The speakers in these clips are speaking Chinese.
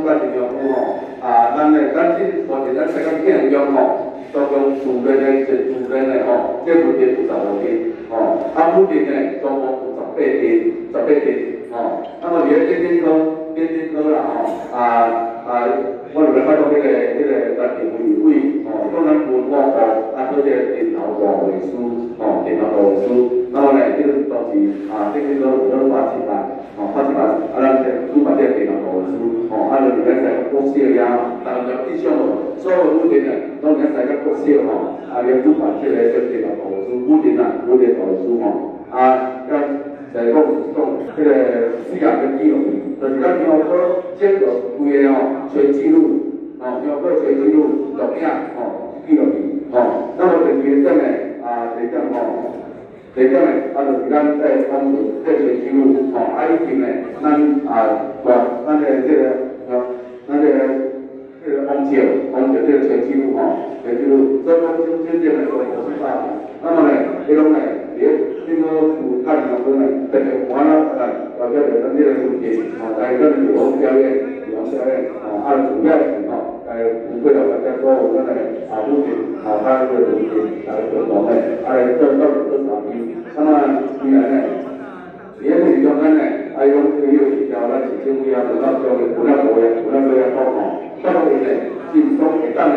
甲是用户吼，咱目前咱世界健康吼，都用自然的吼，这目前15斤吼，母亲呢总共18斤吼，那么伫电子科啦吼，我就来发到迄个家庭委员会吼，当然文化部做这个电脑保卫师吼，那么呢，这个都是电子科有发7万，咱主办这个电脑保卫师吼，就来在国小呀，大陆以上所有目前呢，拢来在国小吼，来主办这个电脑保卫师，目前保卫师吼，在讲这个4项的记录，就是咱中国整个规个全记录，中国全记录录影记录去，那么第2点呢，第2点呢，就是咱在讲这全记录，以前呢，咱这个王桥这个全记录全记录，所以讲这点呢都是大的。那么呢，这种呢，这个有看到呢，特别完了大家在咱这个附近在这里有表演，主要是不会了大家说我们呢目前他这个东西活动呢，这到底多少天？那么既然呢，也是讲呢，用比较咱是政府要做到做的，不能做好，当然呢，是从一旦呢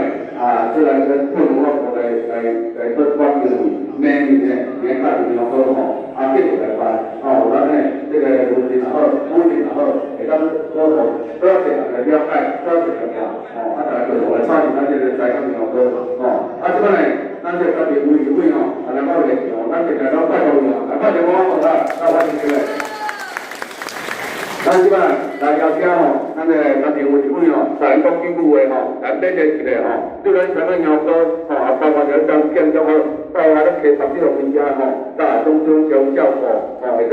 这来跟政府来做关系，每年年下比较好继续来办，咱呢这个目前会当都要给人来了解，都要给人大家就来参与咱这个财产比较好这个呢，咱这个委员会来到现场，咱现在都拜托来拜托我欢迎各位。咱即摆来邀请咱个家庭委员会在讲几句话来短一个对咱台湾摇歌包括了张建中到咱个17号回家到中小学会使。